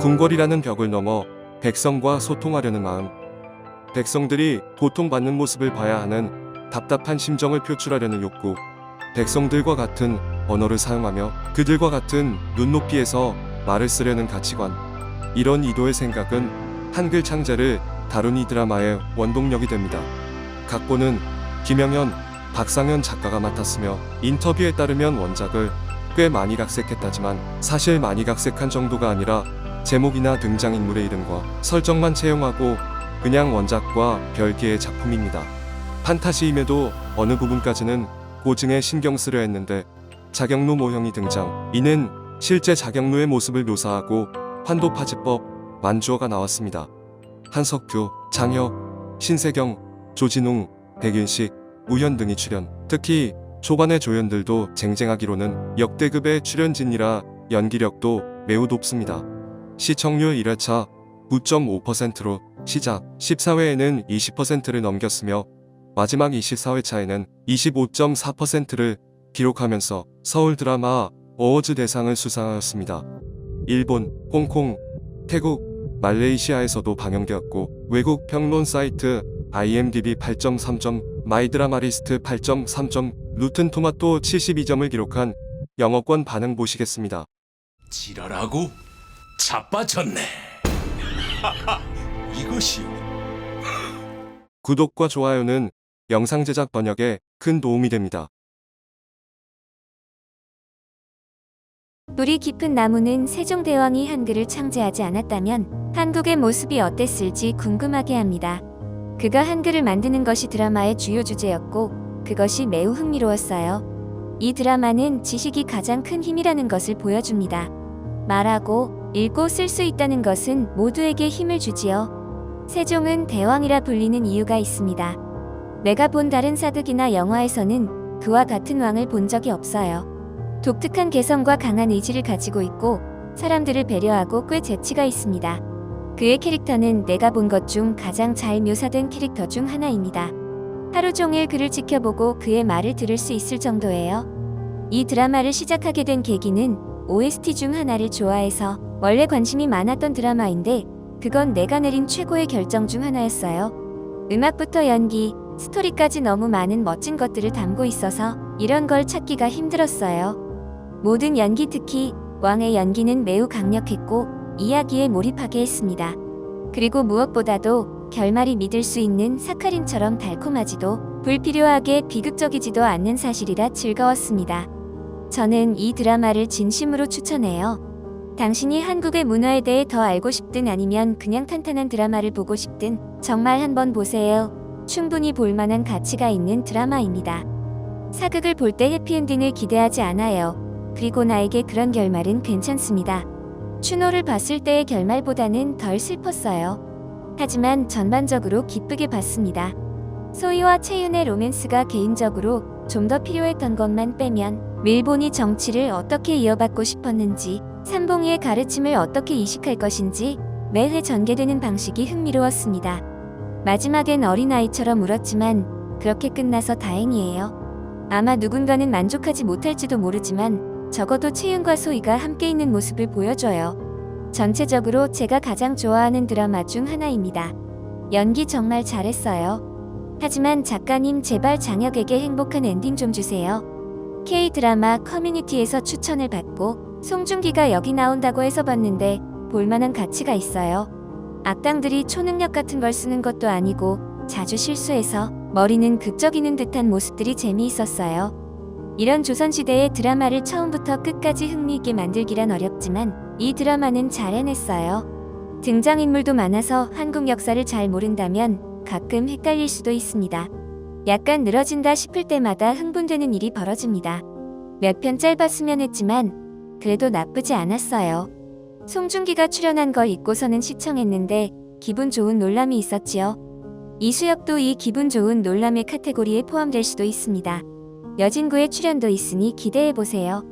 궁궐이라는 벽을 넘어 백성과 소통하려는 마음. 백성들이 고통받는 모습을 봐야 하는 답답한 심정을 표출하려는 욕구. 백성들과 같은 언어를 사용하며 그들과 같은 눈높이에서 말을 쓰려는 가치관. 이런 이도의 생각은 한글 창제를 다룬 이 드라마의 원동력이 됩니다. 각본은 김영현, 박상현 작가가 맡았으며 인터뷰에 따르면 원작을 꽤 많이 각색했다지만 사실 많이 각색한 정도가 아니라 제목이나 등장인물의 이름과 설정만 채용하고 그냥 원작과 별개의 작품입니다. 판타지임에도 어느 부분까지는 고증에 신경 쓰려 했는데 자경루 모형이 등장. 이는 실제 자경루의 모습을 묘사하고 환도파지법, 만주어가 나왔습니다. 한석규, 장혁, 신세경, 조진웅, 백윤식, 우현 등이 출연. 특히 초반의 조연들도 쟁쟁하기로는 역대급의 출연진이라 연기력도 매우 높습니다. 시청률 1회차 9.5%로 시작 14회에는 20%를 넘겼으며 마지막 24회차에는 25.4%를 기록하면서 서울 드라마 어워즈 대상을 수상하였습니다. 일본, 홍콩, 태국, 말레이시아에서도 방영되었고 외국 평론 사이트 IMDb 8.3점, 마이드라마리스트 8.3점, 루튼 토마토 72점을 기록한 영어권 반응 보시겠습니다. 지랄하고 자빠졌네. 이것이요. 구독과 좋아요는 영상 제작 번역에 큰 도움이 됩니다. 뿌리 깊은 나무는 세종대왕이 한글을 창제하지 않았다면 한국의 모습이 어땠을지 궁금하게 합니다. 그가 한글을 만드는 것이 드라마의 주요 주제였고 그것이 매우 흥미로웠어요. 이 드라마는 지식이 가장 큰 힘이라는 것을 보여줍니다. 말하고 읽고 쓸 수 있다는 것은 모두에게 힘을 주지요. 세종은 대왕이라 불리는 이유가 있습니다. 내가 본 다른 사극이나 영화에서는 그와 같은 왕을 본 적이 없어요. 독특한 개성과 강한 의지를 가지고 있고 사람들을 배려하고 꽤 재치가 있습니다. 그의 캐릭터는 내가 본 것 중 가장 잘 묘사된 캐릭터 중 하나입니다. 하루 종일 그를 지켜보고 그의 말을 들을 수 있을 정도예요. 이 드라마를 시작하게 된 계기는 OST 중 하나를 좋아해서 원래 관심이 많았던 드라마인데 그건 내가 내린 최고의 결정 중 하나였어요. 음악부터 연기, 스토리까지 너무 많은 멋진 것들을 담고 있어서 이런 걸 찾기가 힘들었어요. 모든 연기 특히 왕의 연기는 매우 강력했고 이야기에 몰입하게 했습니다. 그리고 무엇보다도 결말이 믿을 수 있는 사카린처럼 달콤하지도 불필요하게 비극적이지도 않는 사실이라 즐거웠습니다. 저는 이 드라마를 진심으로 추천해요. 당신이 한국의 문화에 대해 더 알고 싶든 아니면 그냥 탄탄한 드라마를 보고 싶든 정말 한번 보세요. 충분히 볼만한 가치가 있는 드라마입니다. 사극을 볼 때 해피엔딩을 기대하지 않아요. 그리고 나에게 그런 결말은 괜찮습니다. 추노를 봤을 때의 결말보다는 덜 슬펐어요. 하지만 전반적으로 기쁘게 봤습니다. 소희와 채윤의 로맨스가 개인적으로 좀 더 필요했던 것만 빼면 밀본이 정치를 어떻게 이어받고 싶었는지 삼봉이의 가르침을 어떻게 이식할 것인지 매회 전개되는 방식이 흥미로웠습니다. 마지막엔 어린아이처럼 울었지만 그렇게 끝나서 다행이에요. 아마 누군가는 만족하지 못할지도 모르지만 적어도 채윤과 소희가 함께 있는 모습을 보여줘요. 전체적으로 제가 가장 좋아하는 드라마 중 하나입니다. 연기 정말 잘했어요. 하지만 작가님 제발 장혁에게 행복한 엔딩 좀 주세요. K-드라마 커뮤니티에서 추천을 받고 송중기가 여기 나온다고 해서 봤는데 볼만한 가치가 있어요. 악당들이 초능력 같은 걸 쓰는 것도 아니고 자주 실수해서 머리는 극적이는 듯한 모습들이 재미있었어요. 이런 조선시대의 드라마를 처음부터 끝까지 흥미있게 만들기란 어렵지만 이 드라마는 잘 해냈어요. 등장인물도 많아서 한국 역사를 잘 모른다면 가끔 헷갈릴 수도 있습니다. 약간 늘어진다 싶을 때마다 흥분되는 일이 벌어집니다. 몇 편 짧았으면 했지만 그래도 나쁘지 않았어요. 송중기가 출연한 걸 잊고서는 시청했는데 기분 좋은 놀람이 있었지요. 이수혁도 이 기분 좋은 놀람의 카테고리에 포함될 수도 있습니다. 여진구의 출연도 있으니 기대해보세요.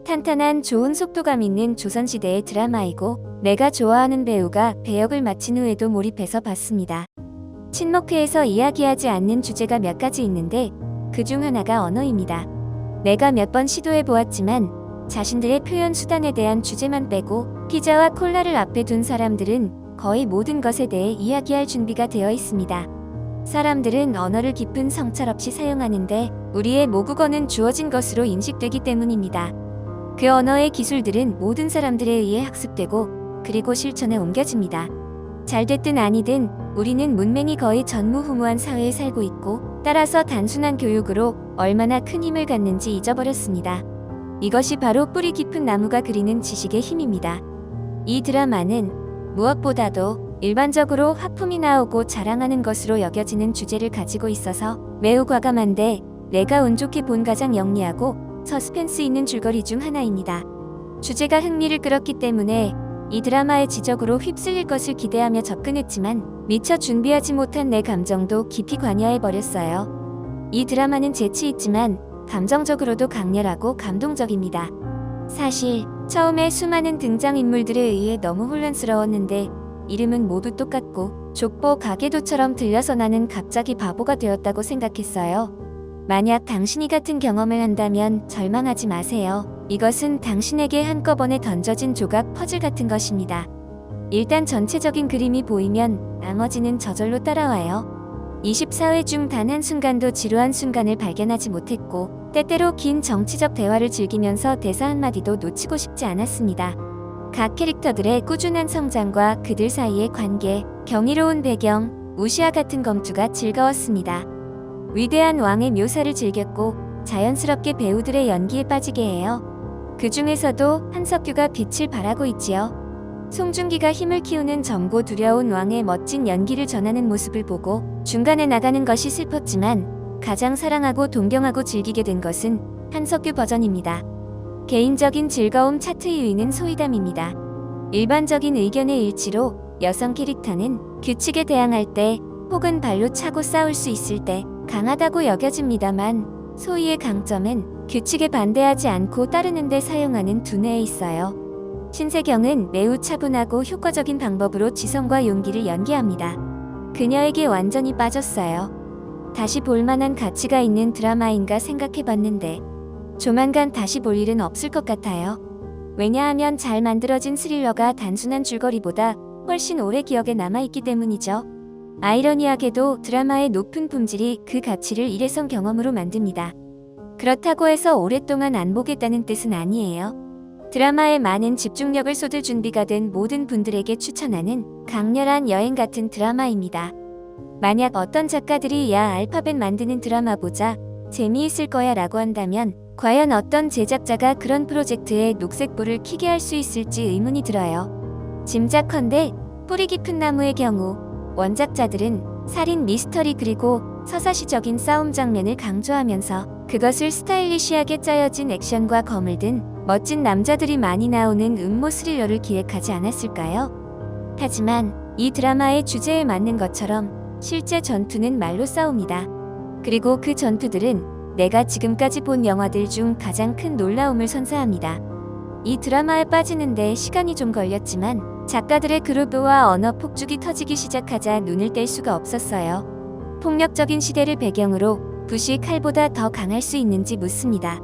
탄탄한 좋은 속도감 있는 조선시대의 드라마이고 내가 좋아하는 배우가 배역을 마친 후에도 몰입해서 봤습니다. 친목회에서 이야기하지 않는 주제가 몇 가지 있는데 그중 하나가 언어입니다. 내가 몇 번 시도해보았지만 자신들의 표현 수단에 대한 주제만 빼고 피자와 콜라를 앞에 둔 사람들은 거의 모든 것에 대해 이야기할 준비가 되어 있습니다. 사람들은 언어를 깊은 성찰 없이 사용하는데 우리의 모국어는 주어진 것으로 인식되기 때문입니다. 그 언어의 기술들은 모든 사람들에 의해 학습되고 그리고 실천에 옮겨집니다. 잘됐든 아니든 우리는 문맹이 거의 전무후무한 사회에 살고 있고 따라서 단순한 교육으로 얼마나 큰 힘을 갖는지 잊어버렸습니다. 이것이 바로 뿌리 깊은 나무가 그리는 지식의 힘입니다. 이 드라마는 무엇보다도 일반적으로 하품이 나오고 자랑하는 것으로 여겨지는 주제를 가지고 있어서 매우 과감한데 내가 운 좋게 본 가장 영리하고 서스펜스 있는 줄거리 중 하나입니다. 주제가 흥미를 끌었기 때문에 이 드라마의 지적으로 휩쓸릴 것을 기대하며 접근했지만 미처 준비하지 못한 내 감정도 깊이 관여해버렸어요. 이 드라마는 재치 있지만 감정적으로도 강렬하고 감동적입니다. 사실 처음에 수많은 등장인물들에 의해 너무 혼란스러웠는데 이름은 모두 똑같고 족보 가계도처럼 들려서 나는 갑자기 바보가 되었다고 생각했어요. 만약 당신이 같은 경험을 한다면 절망하지 마세요. 이것은 당신에게 한꺼번에 던져진 조각 퍼즐 같은 것입니다. 일단 전체적인 그림이 보이면 나머지는 저절로 따라와요. 24회 중 단 한순간도 지루한 순간을 발견하지 못했고 때때로 긴 정치적 대화를 즐기면서 대사 한마디도 놓치고 싶지 않았습니다. 각 캐릭터들의 꾸준한 성장과 그들 사이의 관계, 경이로운 배경, 우시아 같은 검투가 즐거웠습니다. 위대한 왕의 묘사를 즐겼고 자연스럽게 배우들의 연기에 빠지게 해요. 그 중에서도 한석규가 빛을 발하고 있지요. 송중기가 힘을 키우는 젊고 두려운 왕의 멋진 연기를 전하는 모습을 보고 중간에 나가는 것이 슬펐지만 가장 사랑하고 동경하고 즐기게 된 것은 한석규 버전입니다. 개인적인 즐거움 차트 2위는 소이담입니다. 일반적인 의견의 일치로 여성 캐릭터는 규칙에 대항할 때 혹은 발로 차고 싸울 수 있을 때 강하다고 여겨집니다만 소희의 강점은 규칙에 반대하지 않고 따르는 데 사용하는 두뇌에 있어요. 신세경은 매우 차분하고 효과적인 방법으로 지성과 용기를 연기합니다. 그녀에게 완전히 빠졌어요. 다시 볼만한 가치가 있는 드라마인가 생각해봤는데 조만간 다시 볼 일은 없을 것 같아요. 왜냐하면 잘 만들어진 스릴러가 단순한 줄거리보다 훨씬 오래 기억에 남아있기 때문이죠. 아이러니하게도 드라마의 높은 품질이 그 가치를 일회성 경험으로 만듭니다. 그렇다고 해서 오랫동안 안 보겠다는 뜻은 아니에요. 드라마에 많은 집중력을 쏟을 준비가 된 모든 분들에게 추천하는 강렬한 여행 같은 드라마입니다. 만약 어떤 작가들이 야 알파벳 만드는 드라마 보자 재미있을 거야 라고 한다면 과연 어떤 제작자가 그런 프로젝트에 녹색불을 켜게 할 수 있을지 의문이 들어요. 짐작컨대 뿌리 깊은 나무의 경우 원작자들은 살인 미스터리 그리고 서사시적인 싸움 장면을 강조하면서 그것을 스타일리시하게 짜여진 액션과 검을 든 멋진 남자들이 많이 나오는 음모 스릴러를 기획하지 않았을까요? 하지만 이 드라마의 주제에 맞는 것처럼 실제 전투는 말로 싸웁니다. 그리고 그 전투들은 내가 지금까지 본 영화들 중 가장 큰 놀라움을 선사합니다. 이 드라마에 빠지는데 시간이 좀 걸렸지만 작가들의 그루브와 언어 폭죽이 터지기 시작하자 눈을 뗄 수가 없었어요. 폭력적인 시대를 배경으로 붓이 칼보다 더 강할 수 있는지 묻습니다.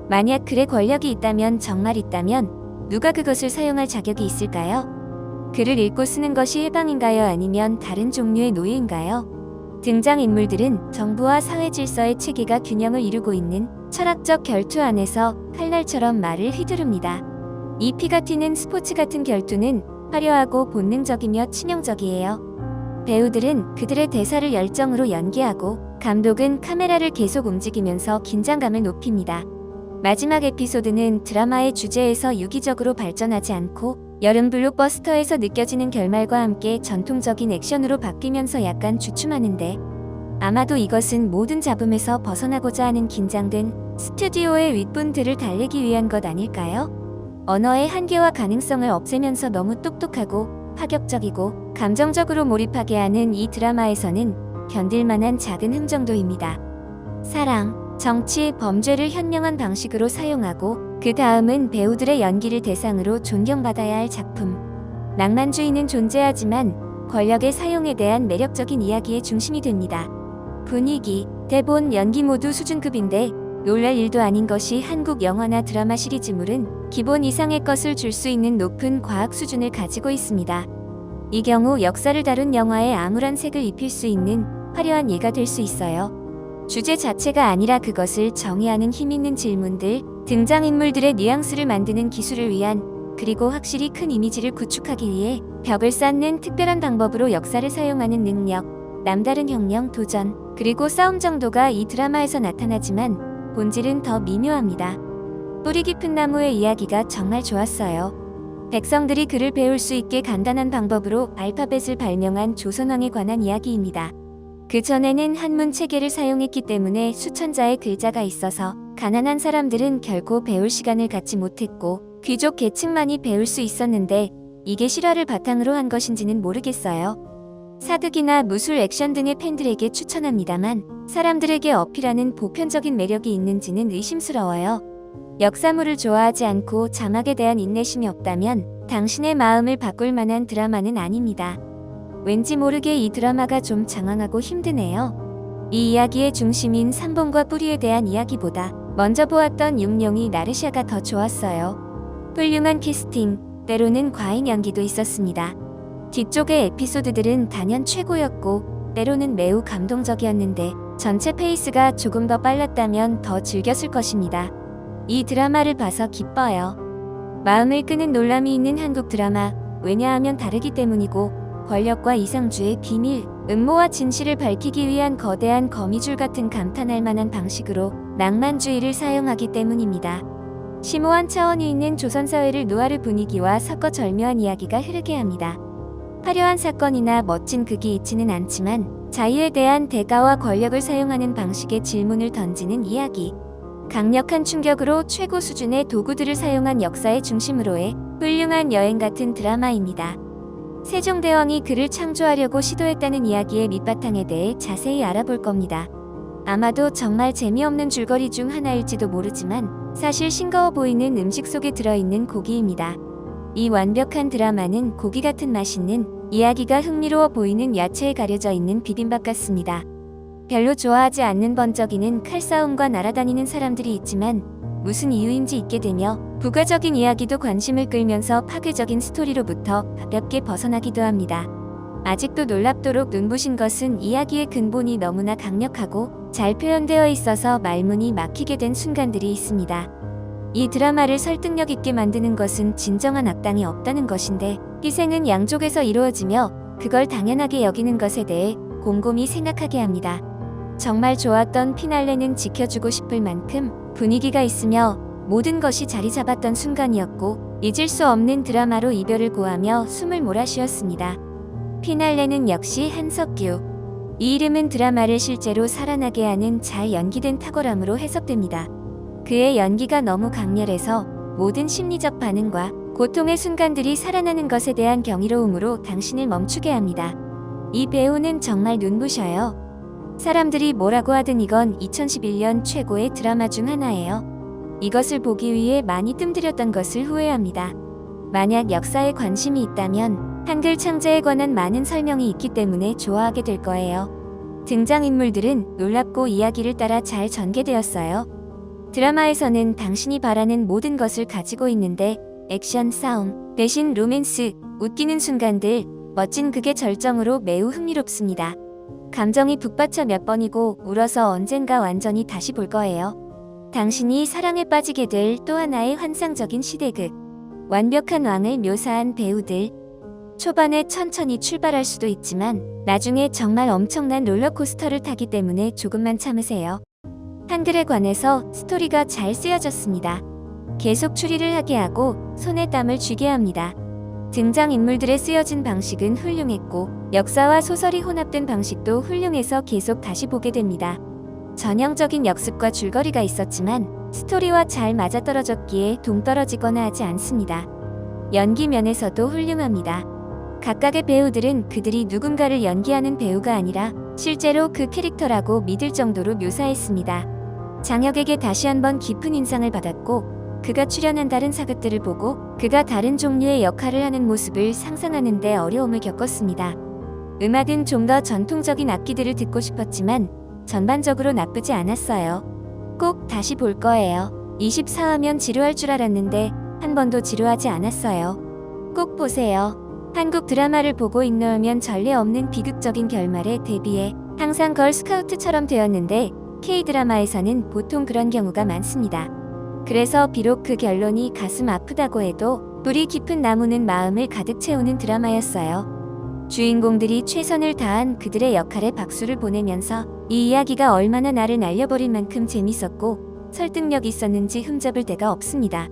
만약 글에 권력이 있다면 정말 있다면 누가 그것을 사용할 자격이 있을까요? 글을 읽고 쓰는 것이 해방인가요? 아니면 다른 종류의 노예인가요? 등장인물들은 정부와 사회 질서의 체계가 균형을 이루고 있는 철학적 결투 안에서 칼날처럼 말을 휘두릅니다. 이 피가 튀는 스포츠 같은 결투는 화려하고 본능적이며 치명적이에요. 배우들은 그들의 대사를 열정으로 연기하고 감독은 카메라를 계속 움직이면서 긴장감을 높입니다. 마지막 에피소드는 드라마의 주제에서 유기적으로 발전하지 않고 여름 블록버스터에서 느껴지는 결말과 함께 전통적인 액션으로 바뀌면서 약간 주춤하는데 아마도 이것은 모든 잡음에서 벗어나고자 하는 긴장된 스튜디오의 윗분들을 달래기 위한 것 아닐까요? 언어의 한계와 가능성을 없애면서 너무 똑똑하고 파격적이고 감정적으로 몰입하게 하는 이 드라마에서는 견딜만한 작은 흥정도입니다. 사랑, 정치, 범죄를 현명한 방식으로 사용하고 그 다음은 배우들의 연기를 대상으로 존경받아야 할 작품. 낭만주의는 존재하지만 권력의 사용에 대한 매력적인 이야기의 중심이 됩니다. 분위기, 대본, 연기 모두 수준급인데 놀랄 일도 아닌 것이 한국 영화나 드라마 시리즈물은 기본 이상의 것을 줄 수 있는 높은 과학 수준을 가지고 있습니다. 이 경우 역사를 다룬 영화에 암울한 색을 입힐 수 있는 화려한 예가 될 수 있어요. 주제 자체가 아니라 그것을 정의하는 힘 있는 질문들, 등장인물들의 뉘앙스를 만드는 기술을 위한, 그리고 확실히 큰 이미지를 구축하기 위해 벽을 쌓는 특별한 방법으로 역사를 사용하는 능력, 남다른 혁명, 도전, 그리고 싸움 정도가 이 드라마에서 나타나지만 본질은 더 미묘합니다. 뿌리 깊은 나무의 이야기가 정말 좋았어요. 백성들이 글을 배울 수 있게 간단한 방법으로 알파벳을 발명한 조선왕에 관한 이야기입니다. 그 전에는 한문 체계를 사용했기 때문에 수천 자의 글자가 있어서 가난한 사람들은 결코 배울 시간을 갖지 못했고 귀족 계층만이 배울 수 있었는데 이게 실화를 바탕으로 한 것인지는 모르겠어요. 사극이나 무술 액션 등의 팬들에게 추천합니다만 사람들에게 어필하는 보편적인 매력이 있는지는 의심스러워요. 역사물을 좋아하지 않고 자막에 대한 인내심이 없다면 당신의 마음을 바꿀 만한 드라마는 아닙니다. 왠지 모르게 이 드라마가 좀 장황하고 힘드네요. 이 이야기의 중심인 삼봉과 뿌리에 대한 이야기보다 먼저 보았던 육룡이 나르샤가 더 좋았어요. 훌륭한 캐스팅, 때로는 과잉 연기도 있었습니다. 뒤쪽의 에피소드들은 단연 최고였고 때로는 매우 감동적이었는데 전체 페이스가 조금 더 빨랐다면 더 즐겼을 것입니다. 이 드라마를 봐서 기뻐요. 마음을 끄는 놀람이 있는 한국 드라마, 왜냐하면 다르기 때문이고 권력과 이상주의 비밀, 음모와 진실을 밝히기 위한 거대한 거미줄 같은 감탄할 만한 방식으로 낭만주의를 사용하기 때문입니다. 심오한 차원이 있는 조선사회를 누아르 분위기와 섞어 절묘한 이야기가 흐르게 합니다. 화려한 사건이나 멋진 극이 있지는 않지만 자유에 대한 대가와 권력을 사용하는 방식의 질문을 던지는 이야기. 강력한 충격으로 최고 수준의 도구들을 사용한 역사의 중심으로의 훌륭한 여행 같은 드라마입니다. 세종대왕이 글을 창조하려고 시도했다는 이야기의 밑바탕에 대해 자세히 알아볼 겁니다. 아마도 정말 재미없는 줄거리 중 하나일지도 모르지만 사실 싱거워 보이는 음식 속에 들어있는 고기입니다. 이 완벽한 드라마는 고기 같은 맛있는 이야기가 흥미로워 보이는 야채에 가려져 있는 비빔밥 같습니다. 별로 좋아하지 않는 번쩍이는 칼싸움과 날아다니는 사람들이 있지만 무슨 이유인지 있게 되며 부가적인 이야기도 관심을 끌면서 파괴적인 스토리로부터 가볍게 벗어나기도 합니다. 아직도 놀랍도록 눈부신 것은 이야기의 근본이 너무나 강력하고 잘 표현되어 있어서 말문이 막히게 된 순간들이 있습니다. 이 드라마를 설득력 있게 만드는 것은 진정한 악당이 없다는 것인데 희생은 양쪽에서 이루어지며 그걸 당연하게 여기는 것에 대해 곰곰이 생각하게 합니다. 정말 좋았던 피날레는 지켜주고 싶을 만큼 분위기가 있으며 모든 것이 자리 잡았던 순간이었고 잊을 수 없는 드라마로 이별을 고하며 숨을 몰아쉬었습니다. 피날레는 역시 한석규. 이 이름은 드라마를 실제로 살아나게 하는 잘 연기된 탁월함으로 해석됩니다. 그의 연기가 너무 강렬해서 모든 심리적 반응과 고통의 순간들이 살아나는 것에 대한 경이로움으로 당신을 멈추게 합니다. 이 배우는 정말 눈부셔요. 사람들이 뭐라고 하든 이건 2011년 최고의 드라마 중 하나예요. 이것을 보기 위해 많이 뜸들였던 것을 후회합니다. 만약 역사에 관심이 있다면 한글 창제에 관한 많은 설명이 있기 때문에 좋아하게 될 거예요. 등장인물들은 놀랍고 이야기를 따라 잘 전개되었어요. 드라마에서는 당신이 바라는 모든 것을 가지고 있는데 액션, 싸움, 배신, 로맨스, 웃기는 순간들, 멋진 극의 절정으로 매우 흥미롭습니다. 감정이 북받쳐 몇 번이고 울어서 언젠가 완전히 다시 볼 거예요. 당신이 사랑에 빠지게 될 또 하나의 환상적인 시대극. 완벽한 왕을 묘사한 배우들. 초반에 천천히 출발할 수도 있지만 나중에 정말 엄청난 롤러코스터를 타기 때문에 조금만 참으세요. 한글에 관해서 스토리가 잘 쓰여졌습니다. 계속 추리를 하게 하고 손에 땀을 쥐게 합니다. 등장인물들의 쓰여진 방식은 훌륭했고 역사와 소설이 혼합된 방식도 훌륭해서 계속 다시 보게 됩니다. 전형적인 역습과 줄거리가 있었지만 스토리와 잘 맞아떨어졌기에 동떨어지거나 하지 않습니다. 연기 면에서도 훌륭합니다. 각각의 배우들은 그들이 누군가를 연기하는 배우가 아니라 실제로 그 캐릭터라고 믿을 정도로 묘사했습니다. 장혁에게 다시 한번 깊은 인상을 받았고 그가 출연한 다른 사극들을 보고 그가 다른 종류의 역할을 하는 모습을 상상하는 데 어려움을 겪었습니다. 음악은 좀 더 전통적인 악기들을 듣고 싶었지만 전반적으로 나쁘지 않았어요. 꼭 다시 볼 거예요. 24화면 지루할 줄 알았는데 한 번도 지루하지 않았어요. 꼭 보세요. 한국 드라마를 보고 ignore면 전례 없는 비극적인 결말에 대비해 항상 걸스카우트처럼 되었는데 K드라마에서는 보통 그런 경우가 많습니다. 그래서 비록 그 결론이 가슴 아프다고 해도 뿌리 깊은 나무는 마음을 가득 채우는 드라마였어요. 주인공들이 최선을 다한 그들의 역할에 박수를 보내면서 이 이야기가 얼마나 나를 날려버릴 만큼 재밌었고 설득력 있었는지 흠잡을 데가 없습니다.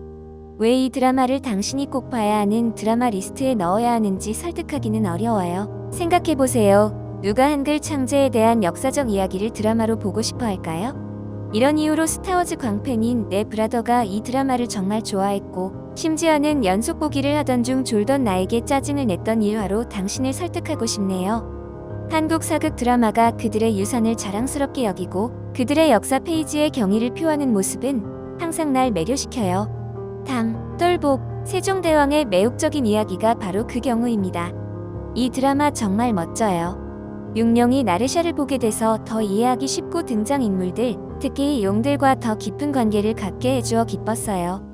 왜 이 드라마를 당신이 꼭 봐야 하는 드라마 리스트에 넣어야 하는지 설득하기는 어려워요. 생각해보세요. 누가 한글 창제에 대한 역사적 이야기를 드라마로 보고 싶어 할까요? 이런 이유로 스타워즈 광팬인 내 브라더가 이 드라마를 정말 좋아했고 심지어는 연속 보기를 하던 중 졸던 나에게 짜증을 냈던 일화로 당신을 설득하고 싶네요. 한국 사극 드라마가 그들의 유산을 자랑스럽게 여기고 그들의 역사 페이지에 경의를 표하는 모습은 항상 날 매료시켜요. 똘복, 세종대왕의 매혹적인 이야기가 바로 그 경우입니다. 이 드라마 정말 멋져요. 육룡이 나르샤를 보게 돼서 더 이해하기 쉽고 등장인물들, 특히 용들과 더 깊은 관계를 갖게 해주어 기뻤어요.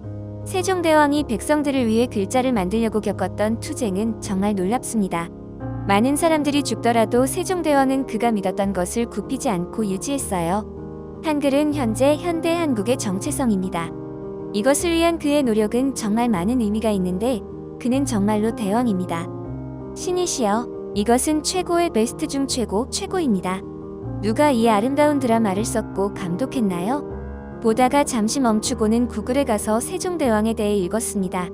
세종대왕이 백성들을 위해 글자를 만들려고 겪었던 투쟁은 정말 놀랍습니다. 많은 사람들이 죽더라도 세종대왕은 그가 믿었던 것을 굽히지 않고 유지했어요. 한글은 현재 현대 한국의 정체성입니다. 이것을 위한 그의 노력은 정말 많은 의미가 있는데 그는 정말로 대왕입니다. 신이시여, 이것은 최고의 베스트 중 최고입니다. 누가 이 아름다운 드라마를 썼고 감독했나요? 보다가 잠시 멈추고는 구글에 가서 세종대왕에 대해 읽었습니다.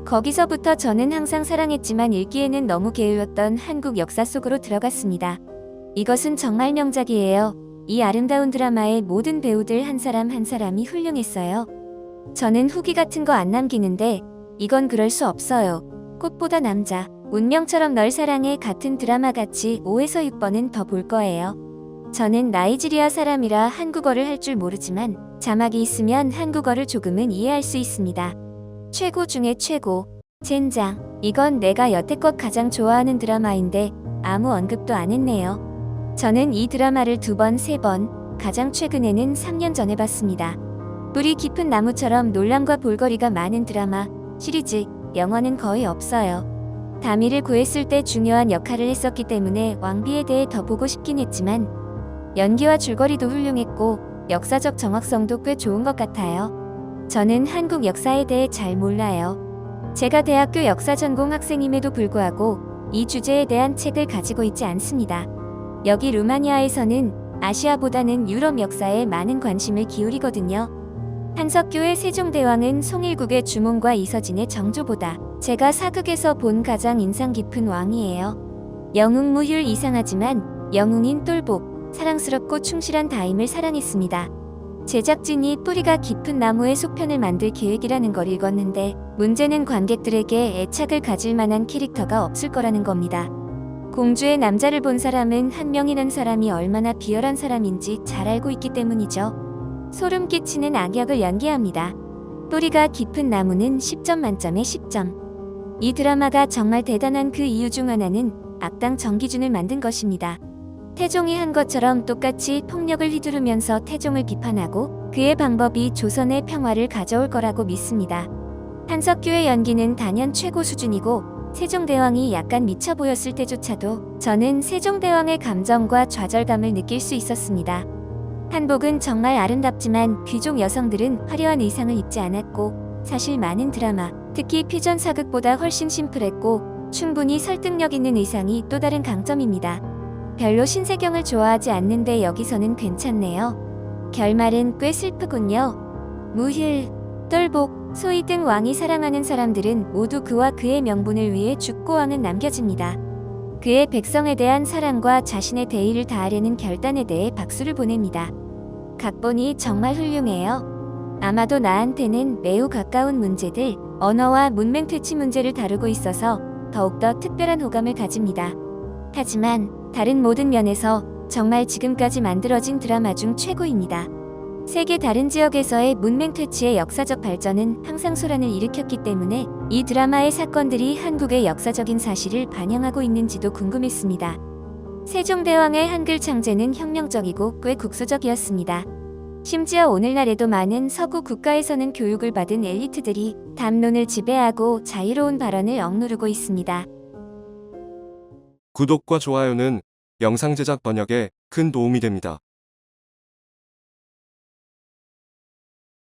거기서부터 저는 항상 사랑했지만 읽기에는 너무 게을렀던 한국 역사 속으로 들어갔습니다. 이것은 정말 명작이에요. 이 아름다운 드라마의 모든 배우들 한 사람 한 사람이 훌륭했어요. 저는 후기 같은 거 안 남기는데 이건 그럴 수 없어요. 꽃보다 남자, 운명처럼 널 사랑해 같은 드라마같이 5에서 6번은 더 볼 거예요. 저는 나이지리아 사람이라 한국어를 할 줄 모르지만 자막이 있으면 한국어를 조금은 이해할 수 있습니다. 최고 중에 최고, 젠장. 이건 내가 여태껏 가장 좋아하는 드라마인데 아무 언급도 안 했네요. 저는 이 드라마를 2번, 3번, 가장 최근에는 3년 전에 봤습니다. 뿌리 깊은 나무처럼 논란과 볼거리가 많은 드라마, 시리즈, 영화는 거의 없어요. 다미를 구했을 때 중요한 역할을 했었기 때문에 왕비에 대해 더 보고 싶긴 했지만 연기와 줄거리도 훌륭했고 역사적 정확성도 꽤 좋은 것 같아요. 저는 한국 역사에 대해 잘 몰라요. 제가 대학교 역사 전공 학생임에도 불구하고 이 주제에 대한 책을 가지고 있지 않습니다. 여기 루마니아에서는 아시아보다는 유럽 역사에 많은 관심을 기울이거든요. 한석규의 세종대왕은 송일국의 주몽과 이서진의 정조보다 제가 사극에서 본 가장 인상 깊은 왕이에요. 영웅무휴 이상하지만 영웅인 똘복, 사랑스럽고 충실한 다임을 사랑했습니다. 제작진이 뿌리가 깊은 나무의 속편을 만들 계획이라는 걸 읽었는데 문제는 관객들에게 애착을 가질 만한 캐릭터가 없을 거라는 겁니다. 공주의 남자를 본 사람은 한명이라는 사람이 얼마나 비열한 사람인지 잘 알고 있기 때문이죠. 소름 끼치는 악역을 연기합니다. 뿌리가 깊은 나무는 10점 만점에 10점. 이 드라마가 정말 대단한 그 이유 중 하나는 악당 정기준을 만든 것입니다. 태종이 한 것처럼 똑같이 폭력을 휘두르면서 태종을 비판하고 그의 방법이 조선의 평화를 가져올 거라고 믿습니다. 한석규의 연기는 단연 최고 수준이고 세종대왕이 약간 미쳐 보였을 때조차도 저는 세종대왕의 감정과 좌절감을 느낄 수 있었습니다. 한복은 정말 아름답지만 귀족 여성들은 화려한 의상을 입지 않았고 사실 많은 드라마, 특히 퓨전 사극보다 훨씬 심플했고 충분히 설득력 있는 의상이 또 다른 강점입니다. 별로 신세경을 좋아하지 않는데 여기서는 괜찮네요. 결말은 꽤 슬프군요. 무힐, 똘복, 소희 등 왕이 사랑하는 사람들은 모두 그와 그의 명분을 위해 죽고 왕은 남겨집니다. 그의 백성에 대한 사랑과 자신의 대의를 다하려는 결단에 대해 박수를 보냅니다. 각본이 정말 훌륭해요. 아마도 나한테는 매우 가까운 문제들, 언어와 문맹 퇴치 문제를 다루고 있어서 더욱더 특별한 호감을 가집니다. 하지만 다른 모든 면에서 정말 지금까지 만들어진 드라마 중 최고입니다. 세계 다른 지역에서의 문맹 퇴치의 역사적 발전은 항상 소란을 일으켰기 때문에 이 드라마의 사건들이 한국의 역사적인 사실을 반영하고 있는지도 궁금했습니다. 세종대왕의 한글 창제는 혁명적이고 꽤 국소적이었습니다. 심지어 오늘날에도 많은 서구 국가에서는 교육을 받은 엘리트들이 담론을 지배하고 자유로운 발언을 억누르고 있습니다. 구독과 좋아요는 영상 제작 번역에 큰 도움이 됩니다.